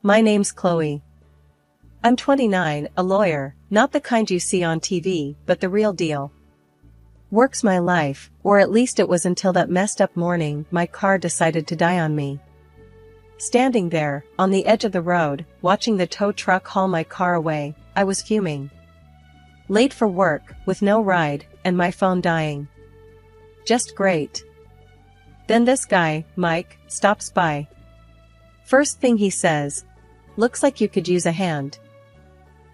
My name's Chloe. I'm 29, a lawyer, not the kind you see on TV, but the real deal. Work's my life, or at least it was until that messed up morning my car decided to die on me. Standing there, on the edge of the road, watching the tow truck haul my car away, I was fuming. Late for work, with no ride, and my phone dying. Just great. Then this guy, Mike, stops by. First thing he says, "Looks like you could use a hand."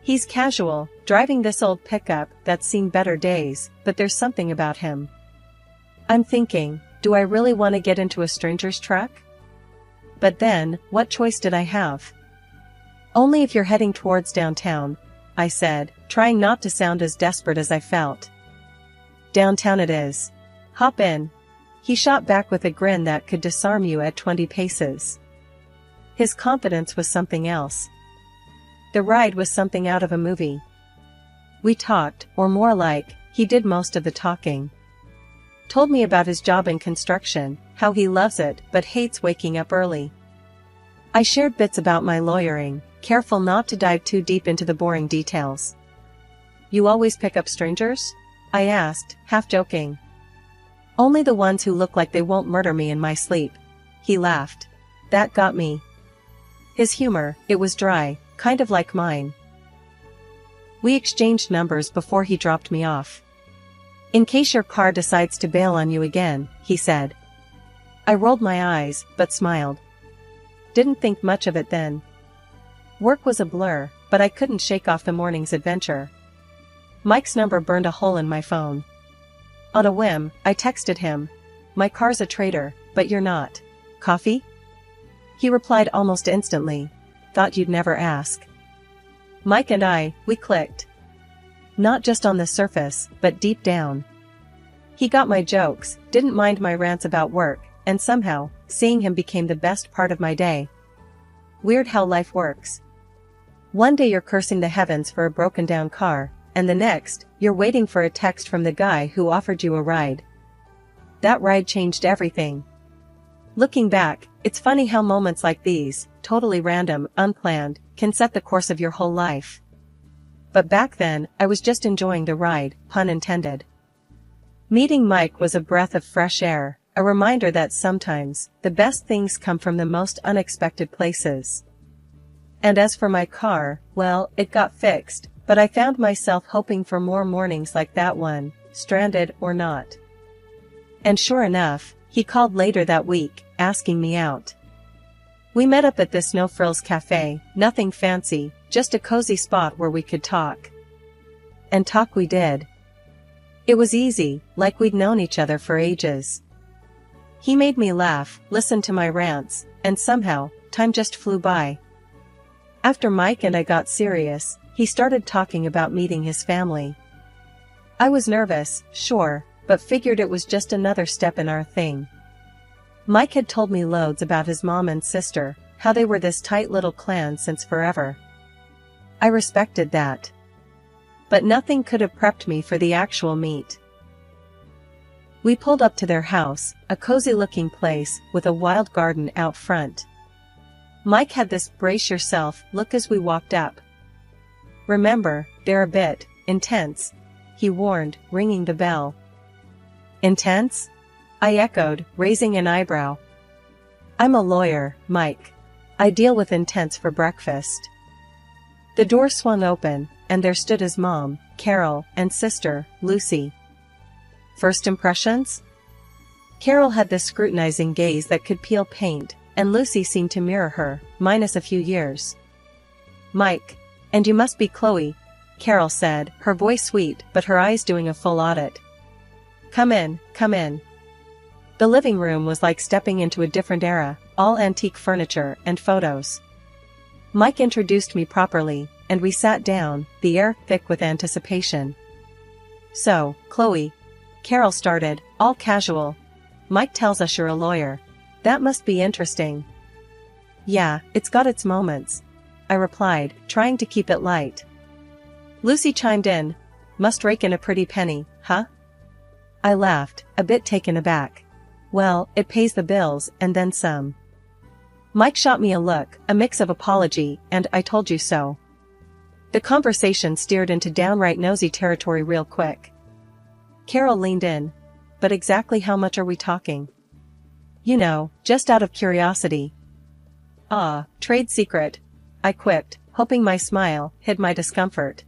He's casual, driving this old pickup that's seen better days, but there's something about him. I'm thinking, do I really want to get into a stranger's truck? But then, what choice did I have? Only if you're heading towards downtown, I said, trying not to sound as desperate as I felt. Downtown it is. Hop in. He shot back with a grin that could disarm you at 20 paces. His confidence was something else. The ride was something out of a movie. We talked, or more like, he did most of the talking. Told me about his job in construction, how he loves it but hates waking up early. I shared bits about my lawyering, careful not to dive too deep into the boring details. You always pick up strangers? I asked, half joking. Only the ones who look like they won't murder me in my sleep. He laughed. That got me. His humor, it was dry, kind of like mine. We exchanged numbers before he dropped me off. In case your car decides to bail on you again, he said. I rolled my eyes, but smiled. Didn't think much of it then. Work was a blur, but I couldn't shake off the morning's adventure. Mike's number burned a hole in my phone. On a whim, I texted him. My car's a traitor, but you're not. Coffee? He replied almost instantly. Thought you'd never ask. Mike and I, we clicked. Not just on the surface, but deep down. He got my jokes, didn't mind my rants about work, and somehow, seeing him became the best part of my day. Weird how life works. One day you're cursing the heavens for a broken down car, and the next, you're waiting for a text from the guy who offered you a ride. That ride changed everything. Looking back, it's funny how moments like these, totally random, unplanned, can set the course of your whole life. But back then, I was just enjoying the ride, pun intended. Meeting Mike was a breath of fresh air, a reminder that sometimes, the best things come from the most unexpected places. And as for my car, well, it got fixed, but I found myself hoping for more mornings like that one, stranded or not. And sure enough, he called later that week, asking me out. We met up at this No Frills Cafe, nothing fancy, just a cozy spot where we could talk. And talk we did. It was easy, like we'd known each other for ages. He made me laugh, listened to my rants, and somehow, time just flew by. After Mike and I got serious, he started talking about meeting his family. I was nervous, sure, but figured it was just another step in our thing. Mike had told me loads about his mom and sister, how they were this tight little clan since forever. I respected that. But nothing could have prepped me for the actual meet. We pulled up to their house, a cozy-looking place with a wild garden out front. Mike had this brace yourself look as we walked up. Remember, they're a bit intense, he warned, ringing the bell. Intense? I echoed, raising an eyebrow. I'm a lawyer, Mike. I deal with intense for breakfast. The door swung open, and there stood his mom, Carol, and sister, Lucy. First impressions? Carol had this scrutinizing gaze that could peel paint, and Lucy seemed to mirror her, minus a few years. Mike. And you must be Chloe, Carol said, her voice sweet but her eyes doing a full audit. Come in, come in. The living room was like stepping into a different era, all antique furniture and photos. Mike introduced me properly, and we sat down, the air thick with anticipation. So, Chloe, Carol started, all casual. Mike tells us you're a lawyer. That must be interesting. Yeah, it's got its moments, I replied, trying to keep it light. Lucy chimed in. Must rake in a pretty penny, huh? I laughed, a bit taken aback. Well, it pays the bills, and then some. Mike shot me a look, a mix of apology and "I told you so." The conversation steered into downright nosy territory real quick. Carol leaned in. "But exactly how much are we talking?" "You know, just out of curiosity." "Ah, trade secret," I quipped, hoping my smile hid my discomfort.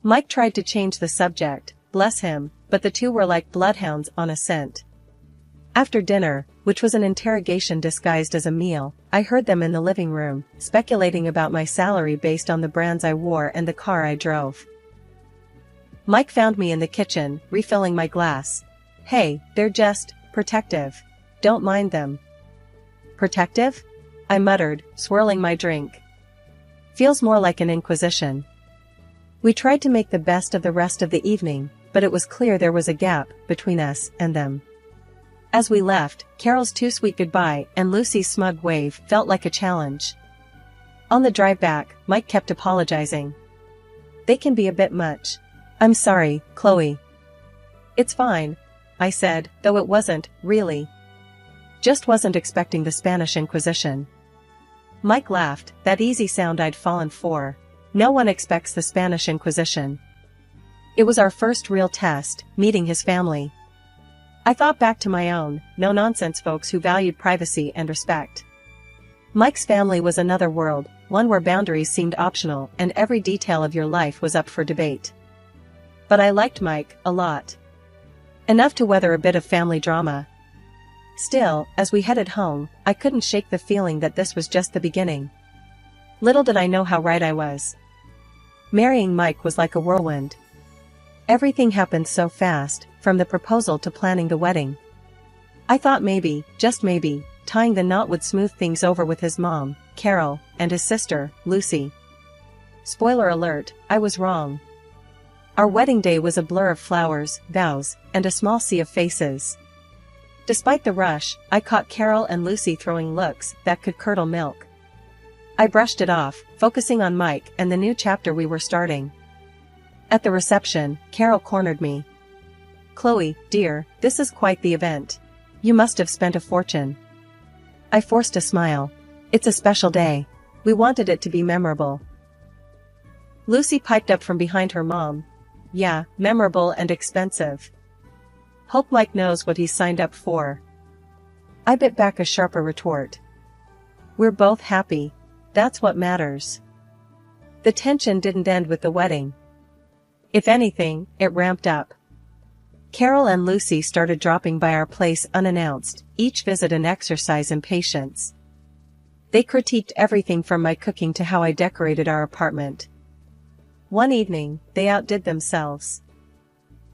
Mike tried to change the subject, bless him, but the two were like bloodhounds on a scent. After dinner, which was an interrogation disguised as a meal, I heard them in the living room, speculating about my salary based on the brands I wore and the car I drove. Mike found me in the kitchen, refilling my glass. "Hey, they're just protective. Don't mind them." "Protective?" I muttered, swirling my drink. "Feels more like an inquisition." We tried to make the best of the rest of the evening, but it was clear there was a gap between us and them. As we left, Carol's too sweet goodbye and Lucy's smug wave felt like a challenge. On the drive back, Mike kept apologizing. "They can be a bit much. I'm sorry, Chloe." "It's fine," I said, though it wasn't, really. Just wasn't expecting the Spanish Inquisition. Mike laughed, that easy sound I'd fallen for. No one expects the Spanish Inquisition. It was our first real test, meeting his family. I thought back to my own, no-nonsense folks who valued privacy and respect. Mike's family was another world, one where boundaries seemed optional and every detail of your life was up for debate. But I liked Mike a lot. Enough to weather a bit of family drama. Still, as we headed home, I couldn't shake the feeling that this was just the beginning. Little did I know how right I was. Marrying Mike was like a whirlwind. Everything happened so fast, from the proposal to planning the wedding. I thought maybe, just maybe, tying the knot would smooth things over with his mom, Carol, and his sister, Lucy. Spoiler alert, I was wrong. Our wedding day was a blur of flowers, vows, and a small sea of faces. Despite the rush, I caught Carol and Lucy throwing looks that could curdle milk. I brushed it off, focusing on Mike and the new chapter we were starting. At the reception, Carol cornered me. "Chloe, dear, this is quite the event. You must have spent a fortune." I forced a smile. "It's a special day. We wanted it to be memorable." Lucy piped up from behind her mom. "Yeah, memorable and expensive. Hope Mike knows what he's signed up for." I bit back a sharper retort. "We're both happy. That's what matters." The tension didn't end with the wedding. If anything, it ramped up. Carol and Lucy started dropping by our place unannounced, each visit an exercise in patience. They critiqued everything from my cooking to how I decorated our apartment. One evening, they outdid themselves.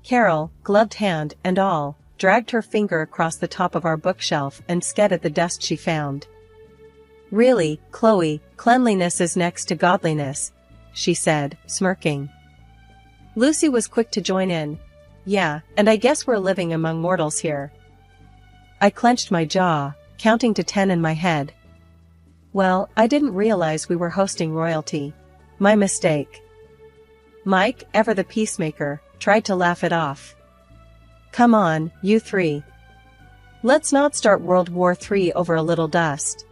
Carol, gloved hand and all, dragged her finger across the top of our bookshelf and sked at the dust she found. "Really, Chloe, cleanliness is next to godliness," she said, smirking. Lucy was quick to join in. "Yeah, and I guess we're living among mortals here." I clenched my jaw, counting to 10 in my head. Well, I didn't realize we were hosting royalty. My mistake. Mike, ever the peacemaker, tried to laugh it off. "Come on, you three. Let's not start World War III over a little dust."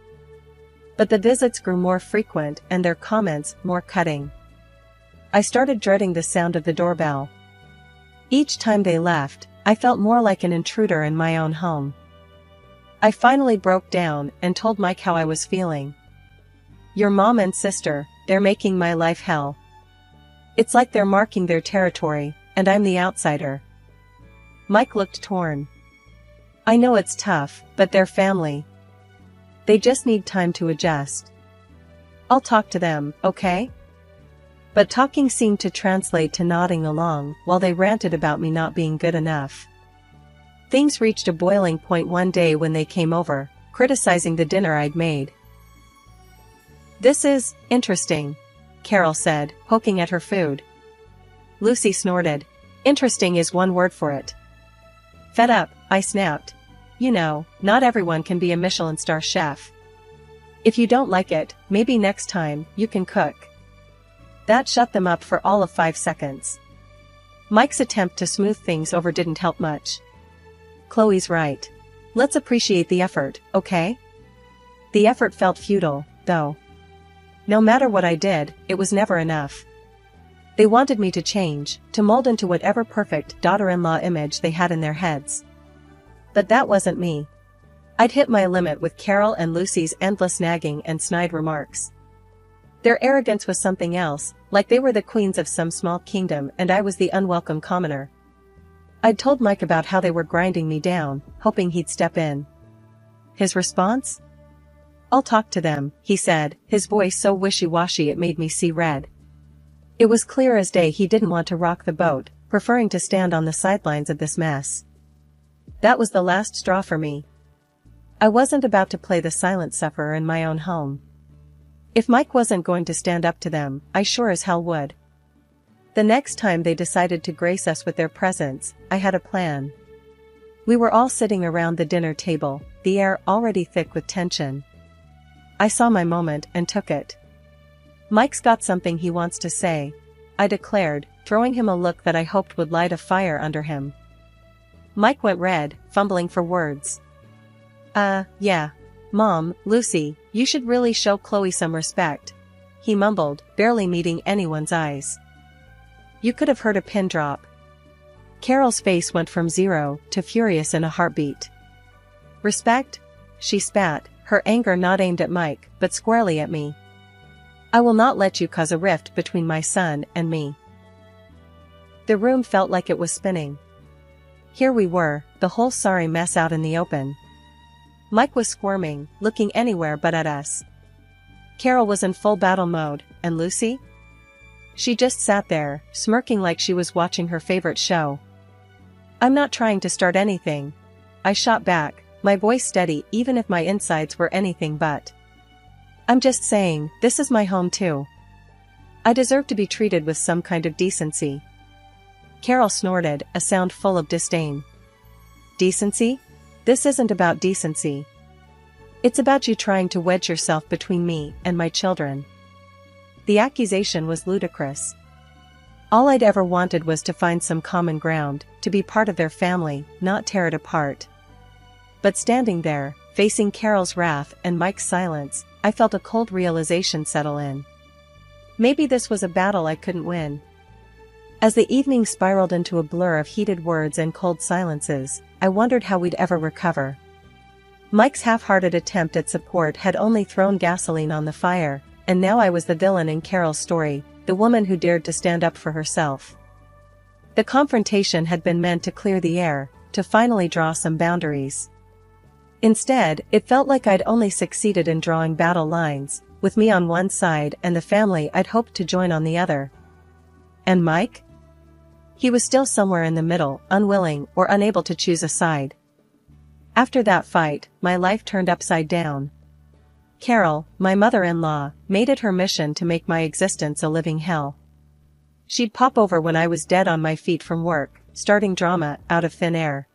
But the visits grew more frequent and their comments more cutting. I started dreading the sound of the doorbell. Each time they left, I felt more like an intruder in my own home. I finally broke down and told Mike how I was feeling. "Your mom and sister, they're making my life hell. It's like they're marking their territory, and I'm the outsider." Mike looked torn. "I know it's tough, but they're family. They just need time to adjust. I'll talk to them, okay?" But talking seemed to translate to nodding along while they ranted about me not being good enough. Things reached a boiling point one day when they came over, criticizing the dinner I'd made. "This is interesting," Carol said, poking at her food. Lucy snorted. "Interesting is one word for it." Fed up, I snapped. "You know, not everyone can be a Michelin star chef. If you don't like it, maybe next time you can cook." That shut them up for all of 5 seconds. Mike's attempt to smooth things over didn't help much. "Chloe's right. Let's appreciate the effort, okay?" The effort felt futile, though. No matter what I did, it was never enough. They wanted me to change, to mold into whatever perfect daughter-in-law image they had in their heads. But that wasn't me. I'd hit my limit with Carol and Lucy's endless nagging and snide remarks. Their arrogance was something else, like they were the queens of some small kingdom and I was the unwelcome commoner. I'd told Mike about how they were grinding me down, hoping he'd step in. His response? "I'll talk to them," he said, his voice so wishy-washy it made me see red. It was clear as day he didn't want to rock the boat, preferring to stand on the sidelines of this mess. That was the last straw for me. I wasn't about to play the silent sufferer in my own home. If Mike wasn't going to stand up to them, I sure as hell would. The next time they decided to grace us with their presence, I had a plan. We were all sitting around the dinner table, the air already thick with tension. I saw my moment and took it. "Mike's got something he wants to say," I declared, throwing him a look that I hoped would light a fire under him. Mike went red, fumbling for words. Yeah. Mom, Lucy, you should really show Chloe some respect," he mumbled, barely meeting anyone's eyes. You could have heard a pin drop. Carol's face went from 0 to furious in a heartbeat. "Respect?" she spat, her anger not aimed at Mike, but squarely at me. "I will not let you cause a rift between my son and me." The room felt like it was spinning. Here we were, the whole sorry mess out in the open. Mike was squirming, looking anywhere but at us. Carol was in full battle mode, and Lucy? She just sat there, smirking like she was watching her favorite show. "I'm not trying to start anything," I shot back, my voice steady even if my insides were anything but. "I'm just saying, this is my home too. I deserve to be treated with some kind of decency." Carol snorted, a sound full of disdain. "Decency? This isn't about decency. It's about you trying to wedge yourself between me and my children." The accusation was ludicrous. All I'd ever wanted was to find some common ground, to be part of their family, not tear it apart. But standing there, facing Carol's wrath and Mike's silence, I felt a cold realization settle in. Maybe this was a battle I couldn't win. As the evening spiraled into a blur of heated words and cold silences, I wondered how we'd ever recover. Mike's half-hearted attempt at support had only thrown gasoline on the fire, and now I was the villain in Carol's story, the woman who dared to stand up for herself. The confrontation had been meant to clear the air, to finally draw some boundaries. Instead, it felt like I'd only succeeded in drawing battle lines, with me on one side and the family I'd hoped to join on the other. And Mike? He was still somewhere in the middle, unwilling or unable to choose a side. After that fight, my life turned upside down. Carol, my mother-in-law, made it her mission to make my existence a living hell. She'd pop over when I was dead on my feet from work, starting drama out of thin air.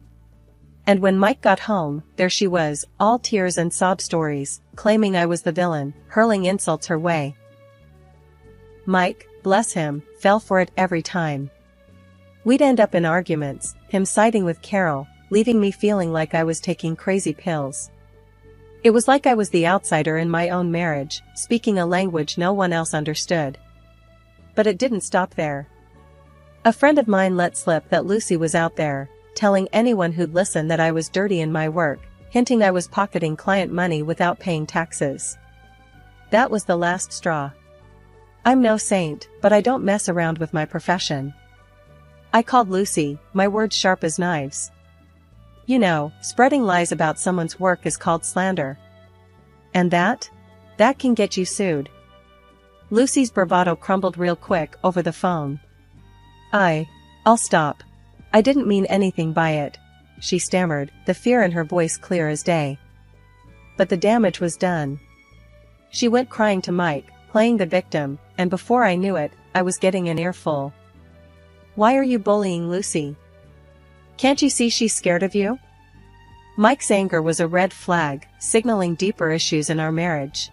And when Mike got home, there she was, all tears and sob stories, claiming I was the villain, hurling insults her way. Mike, bless him, fell for it every time. We'd end up in arguments, him siding with Carol, leaving me feeling like I was taking crazy pills. It was like I was the outsider in my own marriage, speaking a language no one else understood. But it didn't stop there. A friend of mine let slip that Lucy was out there, telling anyone who'd listen that I was dirty in my work, hinting I was pocketing client money without paying taxes. That was the last straw. I'm no saint, but I don't mess around with my profession. I called Lucy, my words sharp as knives. You know, spreading lies about someone's work is called slander. And that can get you sued. Lucy's bravado crumbled real quick over the phone. I'll stop. I didn't mean anything by it, she stammered, the fear in her voice clear as day. But the damage was done. She went crying to Mike, playing the victim, and before I knew it, I was getting an earful. Why are you bullying Lucy? Can't you see she's scared of you? Mike's anger was a red flag, signaling deeper issues in our marriage.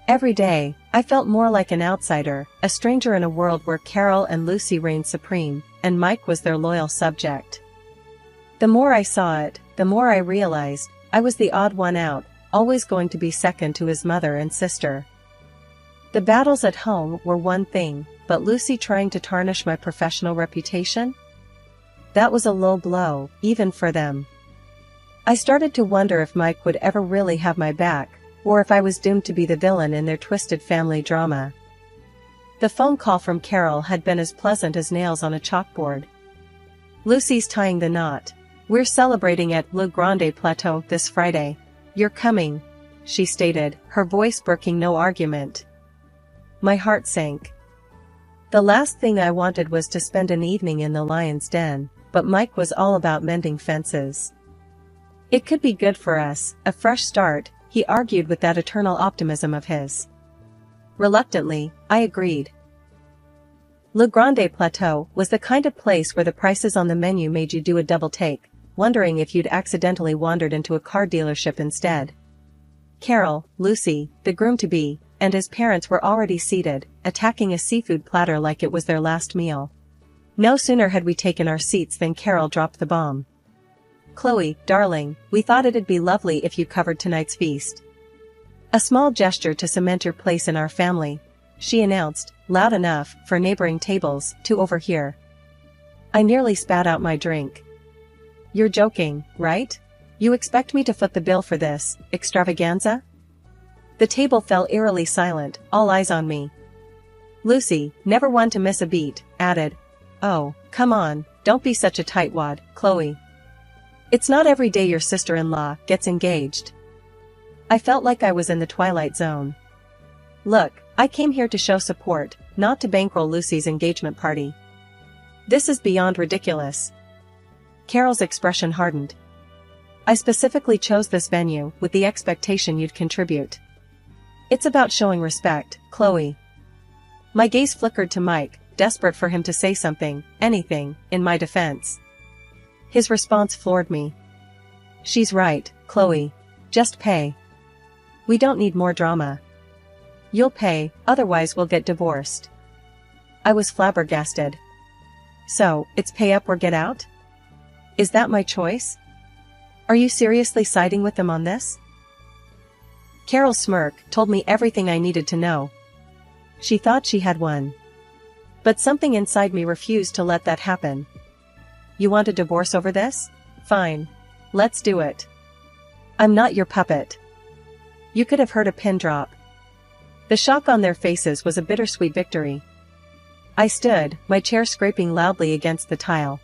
Every day, I felt more like an outsider, a stranger in a world where Carol and Lucy reigned supreme, and Mike was their loyal subject. The more I saw it, the more I realized, I was the odd one out, always going to be second to his mother and sister. The battles at home were one thing, but Lucy trying to tarnish my professional reputation? That was a low blow, even for them. I started to wonder if Mike would ever really have my back, or if I was doomed to be the villain in their twisted family drama. The phone call from Carol had been as pleasant as nails on a chalkboard. "Lucy's tying the knot. We're celebrating at Le Grande Plateau this Friday. You're coming," she stated, her voice broking no argument. My heart sank. The last thing I wanted was to spend an evening in the lion's den, but Mike was all about mending fences. It could be good for us, a fresh start, he argued with that eternal optimism of his. Reluctantly, I agreed. Le Grande Plateau was the kind of place where the prices on the menu made you do a double take, wondering if you'd accidentally wandered into a car dealership instead. Carol, Lucy, the groom-to-be, and his parents were already seated, attacking a seafood platter like it was their last meal. No sooner had we taken our seats than Carol dropped the bomb. "Chloe, darling, we thought it'd be lovely if you covered tonight's feast. A small gesture to cement your place in our family," she announced, loud enough for neighboring tables to overhear. I nearly spat out my drink. "You're joking, right? You expect me to foot the bill for this extravaganza?" The table fell eerily silent, all eyes on me. Lucy, never one to miss a beat, added, "Oh, come on, don't be such a tightwad, Chloe. It's not every day your sister-in-law gets engaged." I felt like I was in the twilight zone. "Look, I came here to show support, not to bankroll Lucy's engagement party. This is beyond ridiculous." Carol's expression hardened. "I specifically chose this venue with the expectation you'd contribute. It's about showing respect, Chloe." My gaze flickered to Mike, desperate for him to say something, anything, in my defense. His response floored me. "She's right, Chloe. Just pay. We don't need more drama. You'll pay, otherwise we'll get divorced." I was flabbergasted. "So, it's pay up or get out? Is that my choice? Are you seriously siding with them on this?" Carol's smirk told me everything I needed to know. She thought she had won. But something inside me refused to let that happen. "You want a divorce over this? Fine. Let's do it. I'm not your puppet." You could have heard a pin drop. The shock on their faces was a bittersweet victory. I stood, my chair scraping loudly against the tile.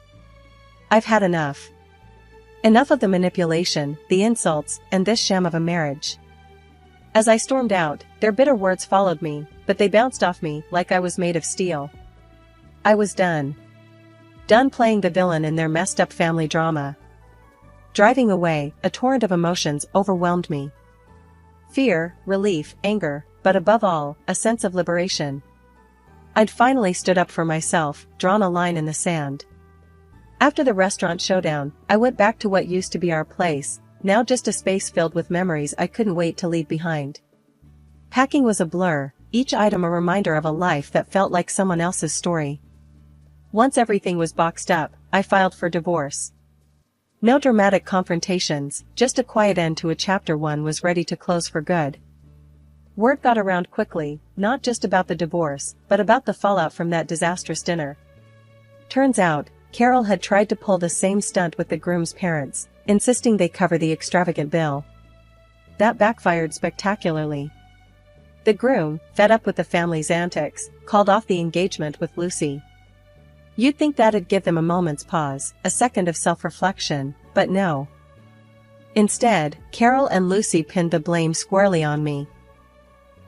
I've had enough. Enough of the manipulation, the insults, and this sham of a marriage. As I stormed out, their bitter words followed me, but they bounced off me like I was made of steel. I was done. Done playing the villain in their messed-up family drama. Driving away, a torrent of emotions overwhelmed me. Fear, relief, anger, but above all, a sense of liberation. I'd finally stood up for myself, drawn a line in the sand. After the restaurant showdown, I went back to what used to be our place, now just a space filled with memories I couldn't wait to leave behind. Packing was a blur, each item a reminder of a life that felt like someone else's story. Once everything was boxed up, I filed for divorce. No dramatic confrontations, just a quiet end to a chapter one was ready to close for good. Word got around quickly, not just about the divorce, but about the fallout from that disastrous dinner. Turns out, Carol had tried to pull the same stunt with the groom's parents, insisting they cover the extravagant bill. That backfired spectacularly. The groom, fed up with the family's antics, called off the engagement with Lucy. You'd think that'd give them a moment's pause, a second of self-reflection, but no. Instead, Carol and Lucy pinned the blame squarely on me.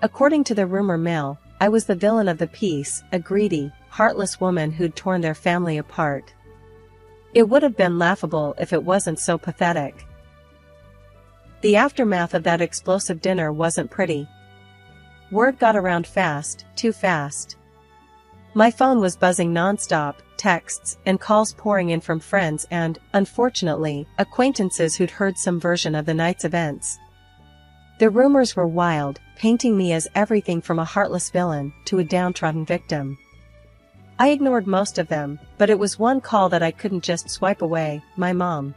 According to the rumor mill, I was the villain of the piece, a greedy, heartless woman who'd torn their family apart. It would have been laughable if it wasn't so pathetic. The aftermath of that explosive dinner wasn't pretty. Word got around fast, too fast. My phone was buzzing non-stop, texts and calls pouring in from friends and, unfortunately, acquaintances who'd heard some version of the night's events. The rumors were wild, painting me as everything from a heartless villain to a downtrodden victim. I ignored most of them, but it was one call that I couldn't just swipe away, my mom.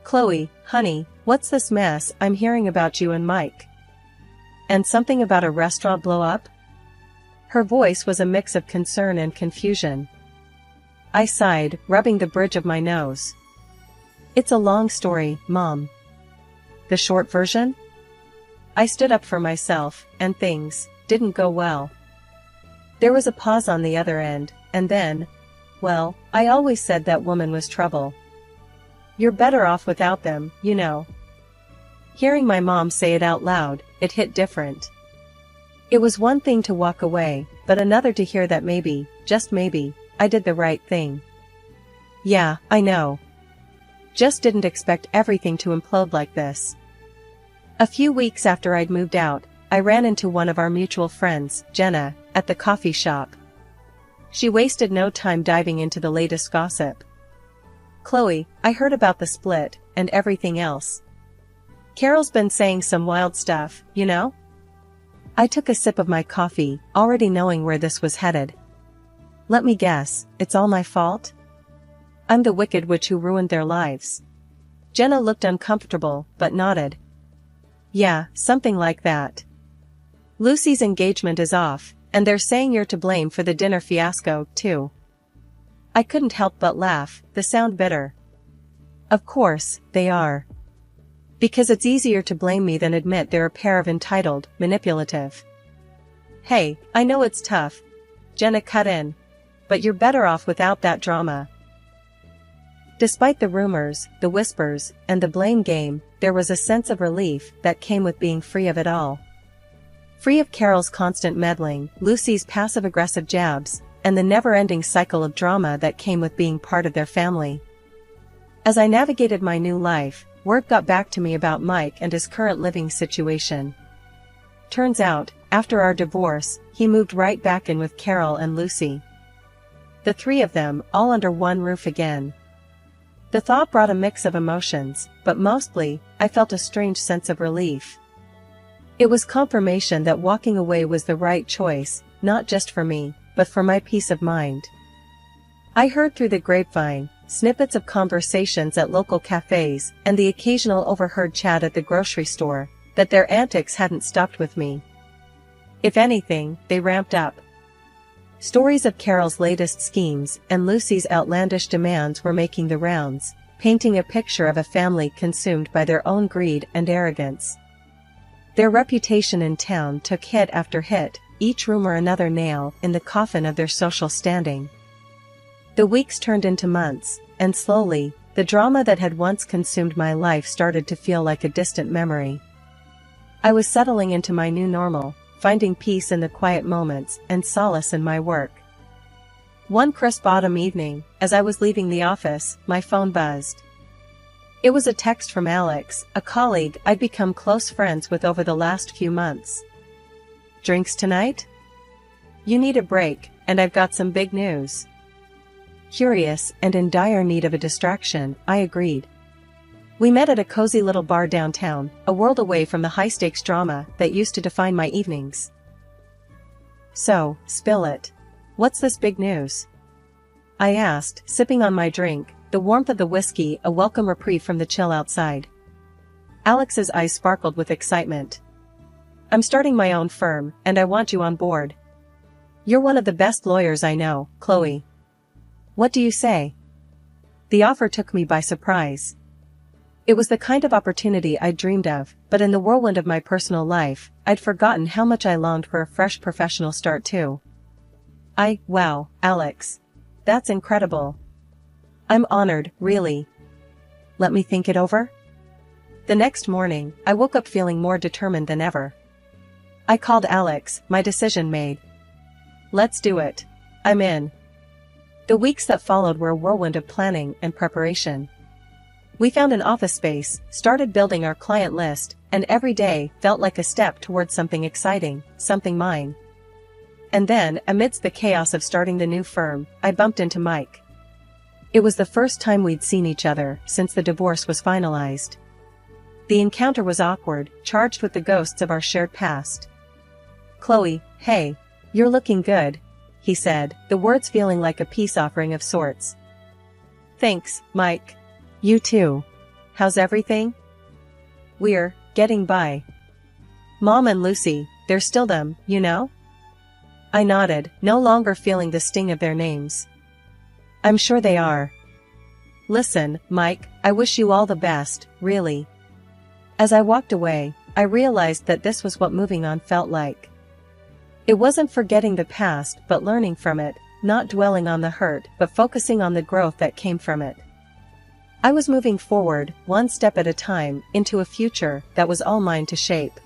"Chloe, honey, What's this mess I'm hearing about you and Mike? And something about a restaurant blow up? Her voice was a mix of concern and confusion. I sighed, rubbing the bridge of my nose. It's a long story, Mom. The short version? I stood up for myself, and things didn't go well. There was a pause on the other end, and then, well, I always said that woman was trouble. You're better off without them, you know. Hearing my mom say it out loud, it hit different. It was one thing to walk away, but another to hear that maybe, just maybe, I did the right thing. Yeah, I know. Just didn't expect everything to implode like this. A few weeks after I'd moved out, I ran into one of our mutual friends, Jenna, at the coffee shop. She wasted no time diving into the latest gossip. Chloe, I heard about the split, and everything else. Carol's been saying some wild stuff, you know? I took a sip of my coffee, already knowing where this was headed. Let me guess, it's all my fault? I'm the wicked witch who ruined their lives. Jenna looked uncomfortable, but nodded. Yeah, something like that. Lucy's engagement is off, and they're saying you're to blame for the dinner fiasco, too. I couldn't help but laugh, they sound bitter. Of course, they are. Because it's easier to blame me than admit they're a pair of entitled, manipulative. Hey, I know it's tough. Jenna cut in. But you're better off without that drama. Despite the rumors, the whispers, and the blame game, there was a sense of relief that came with being free of it all. Free of Carol's constant meddling, Lucy's passive-aggressive jabs, and the never-ending cycle of drama that came with being part of their family. As I navigated my new life, word got back to me about Mike and his current living situation. Turns out, after our divorce, he moved right back in with Carol and Lucy. The three of them, all under one roof again. The thought brought a mix of emotions, but mostly, I felt a strange sense of relief. It was confirmation that walking away was the right choice, not just for me, but for my peace of mind. I heard through the grapevine, snippets of conversations at local cafes, and the occasional overheard chat at the grocery store, that their antics hadn't stopped with me. If anything, they ramped up. Stories of Carol's latest schemes and Lucy's outlandish demands were making the rounds, painting a picture of a family consumed by their own greed and arrogance. Their reputation in town took hit after hit, each rumor another nail in the coffin of their social standing. The weeks turned into months, and slowly, the drama that had once consumed my life started to feel like a distant memory. I was settling into my new normal, finding peace in the quiet moments and solace in my work. One crisp autumn evening, as I was leaving the office, my phone buzzed. It was a text from Alex, a colleague I'd become close friends with over the last few months. Drinks tonight? You need a break, and I've got some big news. Curious and in dire need of a distraction, I agreed. We met at a cozy little bar downtown, a world away from the high-stakes drama that used to define my evenings. So, spill it. What's this big news? I asked, sipping on my drink, the warmth of the whiskey a welcome reprieve from the chill outside. Alex's eyes sparkled with excitement. I'm starting my own firm, and I want you on board. You're one of the best lawyers I know, Chloe. What do you say? The offer took me by surprise. It was the kind of opportunity I'd dreamed of, but in the whirlwind of my personal life, I'd forgotten how much I longed for a fresh professional start too. Wow, Alex. That's incredible. I'm honored, really. Let me think it over. The next morning, I woke up feeling more determined than ever. I called Alex, my decision made. Let's do it. I'm in. The weeks that followed were a whirlwind of planning and preparation. We found an office space, started building our client list, and every day felt like a step towards something exciting, something mine. And then, amidst the chaos of starting the new firm, I bumped into Mike. It was the first time we'd seen each other since the divorce was finalized. The encounter was awkward, charged with the ghosts of our shared past. Chloe, hey, you're looking good, he said, the words feeling like a peace offering of sorts. Thanks, Mike. You too. How's everything? We're getting by. Mom and Lucy, they're still them, you know? I nodded, no longer feeling the sting of their names. I'm sure they are. Listen, Mike, I wish you all the best, really. As I walked away, I realized that this was what moving on felt like. It wasn't forgetting the past but learning from it, not dwelling on the hurt but focusing on the growth that came from it. I was moving forward, one step at a time, into a future that was all mine to shape.